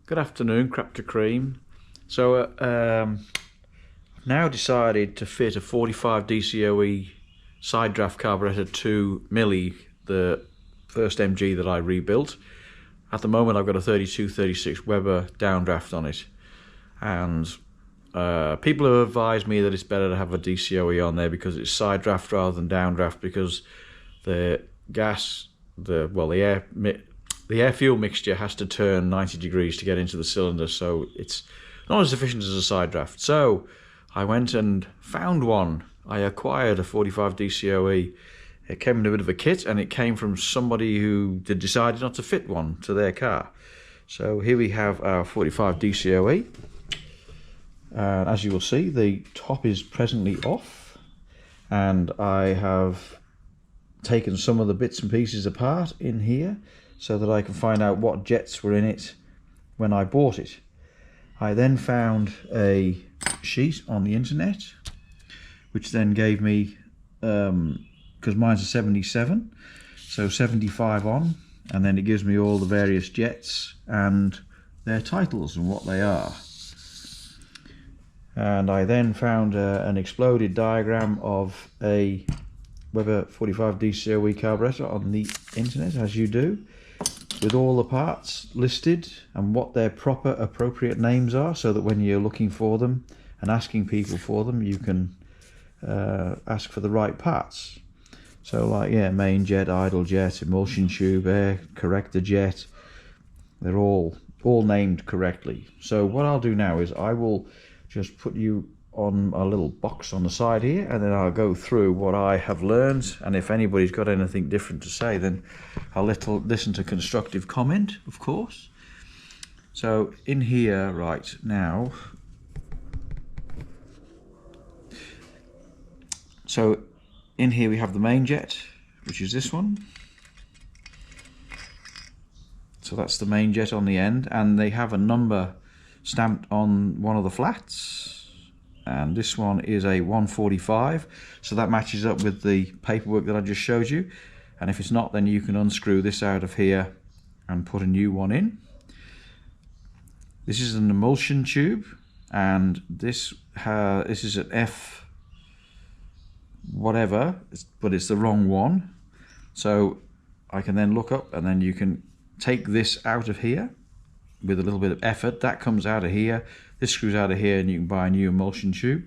Good afternoon, Crap to Cream. So I've now decided to fit a 45 DCOE side draft carburetor to Millie, the first MG that I rebuilt. At the moment I've got a 32-36 Weber downdraft on it, and people have advised me that it's better to have a DCOE on there because it's side draft rather than downdraft, because the gas, the air fuel mixture has to turn 90 degrees to get into the cylinder, so it's not as efficient as a side draft. So I went and found one. I acquired a 45 DCOE. It came in a bit of a kit, and it came from somebody who decided not to fit one to their car. So here we have our 45 DCOE. As you will see, the top is presently off, and I have taken some of the bits and pieces apart in here so that I can find out what jets were in it when I bought it. I then found a sheet on the internet, which then gave me, because mine's a 77, so 75 on, and then it gives me all the various jets and their titles and what they are. And I then found an exploded diagram of a Weber 45 DCOE carburetor on the internet, as you do, with all the parts listed and what their proper appropriate names are, so that when you're looking for them and asking people for them, you can ask for the right parts. So like, yeah, main jet, idle jet, emulsion tube, air corrector jet, they're all named correctly. So what I'll do now is I will just put you on a little box on the side here, and then I'll go through what I have learned, and if anybody's got anything different to say, then I'll listen to constructive comment, of course. So in here right now, so in here we have the main jet, which is this one. So that's the main jet on the end, and they have a number stamped on one of the flats. And this one is a 145, so that matches up with the paperwork that I just showed you. And if it's not, then you can unscrew this out of here and put a new one in. This is an emulsion tube, and this is an F whatever, but it's the wrong one. So I can then look up, and then you can take this out of here with a little bit of effort. That comes out of here, this screws out of here, and you can buy a new emulsion tube,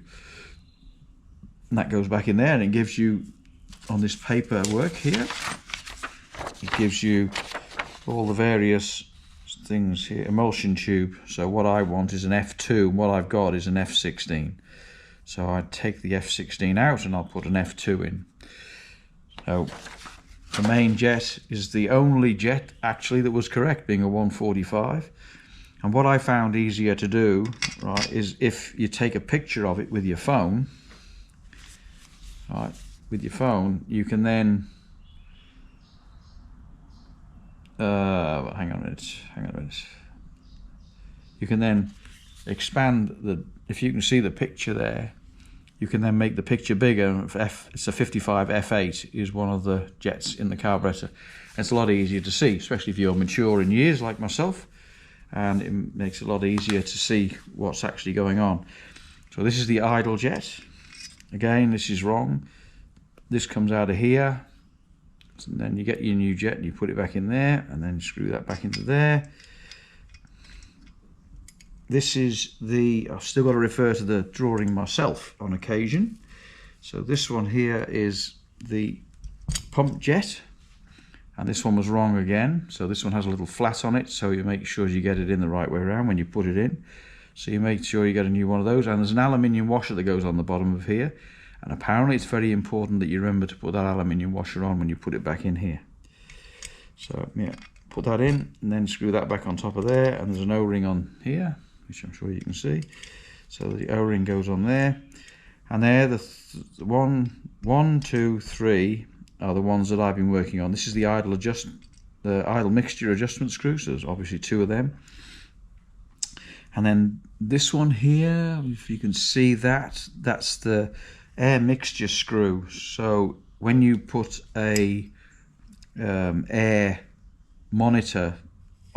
and that goes back in there, and it gives you, on this paperwork here, it gives you all the various things here. Emulsion tube, so what I want is an F2, and what I've got is an F16, so I take the F16 out and I'll put an F2 in. So the main jet is the only jet actually that was correct, being a 145. And what I found easier to do, right, is if you take a picture of it with your phone, right, with your phone, you can then, hang on a minute. You can then expand if you can see the picture there, you can then make the picture bigger. It's a 55 F8 is one of the jets in the carburetor. And it's a lot easier to see, especially if you're mature in years like myself, and it makes it a lot easier to see what's actually going on. So this is the idle jet. Again, this is wrong. This comes out of here, and then you get your new jet and you put it back in there, and then screw that back into there. This is I've still got to refer to the drawing myself on occasion. So this one here is the pump jet, and this one was wrong again. So this one has a little flat on it, so you make sure you get it in the right way around when you put it in. So you make sure you get a new one of those, and there's an aluminium washer that goes on the bottom of here, and apparently it's very important that you remember to put that aluminium washer on when you put it back in here. So yeah, put that in, and then screw that back on top of there, and there's an O-ring on here, which I'm sure you can see. So the O-ring goes on there, and there the 1, 2, 3 are the ones that I've been working on. This is the idle mixture adjustment screw, so there's obviously 2 of them. And then this one here, if you can see that, that's the air mixture screw. So when you put a air monitor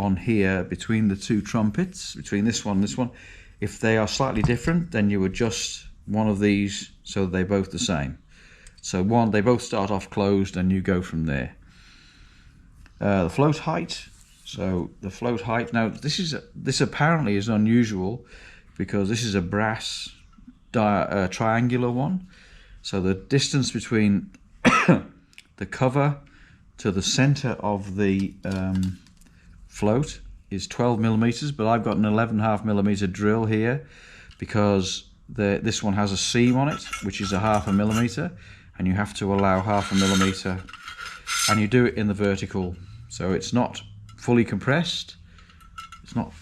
on here between the two trumpets, between this one and this one. If they are slightly different, then you adjust one of these so they're both the same. So they both start off closed and you go from there. The float height. So the float height, now this apparently is unusual because this is a brass triangular one. So the distance between the cover to the center of the float is 12 millimeters, but I've got an 11.5 millimeter drill here because this one has a seam on it, which is a 0.5 millimeter, and you have to allow 0.5 millimeter, and you do it in the vertical, so it's not fully compressed. It's not,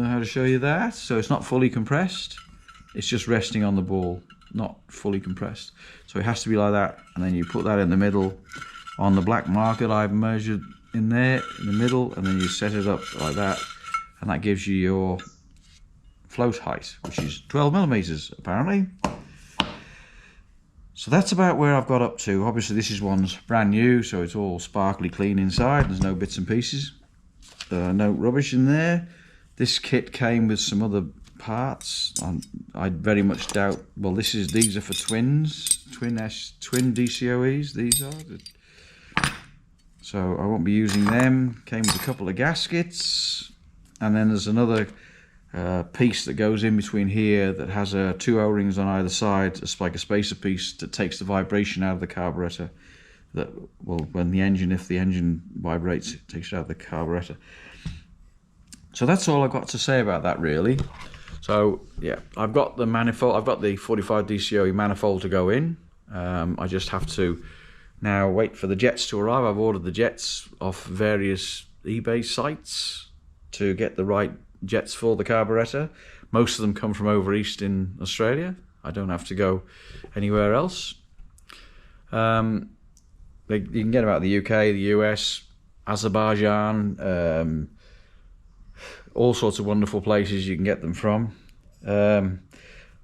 how to show you that? So it's not fully compressed, it's just resting on the ball, not fully compressed. So it has to be like that, and then you put that in the middle on the black marker I've measured in there, in the middle, and then you set it up like that, and that gives you your float height, which is 12 millimeters apparently. So that's about where I've got up to. Obviously this one's brand new, so it's all sparkly clean inside, there's no bits and pieces, no rubbish in there. This kit came with some other parts. I very much doubt, well, these are for twin DCOEs, these are. So I won't be using them. Came with a couple of gaskets, and then there's another piece that goes in between here that has two O-rings on either side. It's like a spacer piece that takes the vibration out of the carburetor. That, well, if the engine vibrates, it takes it out of the carburetor. So that's all I've got to say about that, really. So yeah, I've got the manifold. I've got the 45 DCOE manifold to go in. I just have to now wait for the jets to arrive. I've ordered the jets off various eBay sites to get the right jets for the carburetor. Most of them come from over east in Australia. I don't have to go anywhere else. You can get them out of the UK, the US, Azerbaijan, all sorts of wonderful places you can get them from. But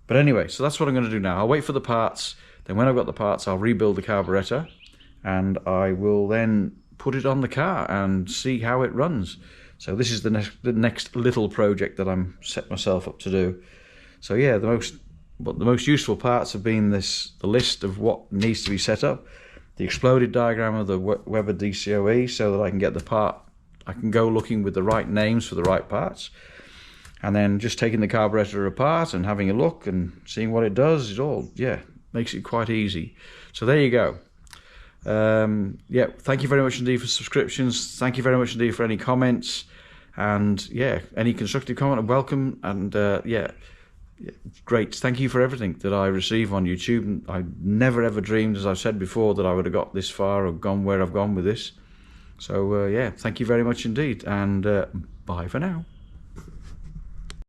anyway, so that's what I'm going to do now. I'll wait for the parts. Then when I've got the parts, I'll rebuild the carburetor, and I will then put it on the car and see how it runs. So this is the next little project that I'm set myself up to do. So yeah, the most useful parts have been the list of what needs to be set up, the exploded diagram of the Weber DCOE, so that I can get the part. I can go looking with the right names for the right parts, and then just taking the carburetor apart and having a look and seeing what it does. It all, yeah, makes it quite easy. So there you go. Yeah, thank you very much indeed for subscriptions. Thank you very much indeed for any comments, and yeah, any constructive comment are welcome. And yeah, great. Thank you for everything that I receive on YouTube. I never ever dreamed, as I've said before, that I would have got this far or gone where I've gone with this. So yeah, thank you very much indeed, and bye for now.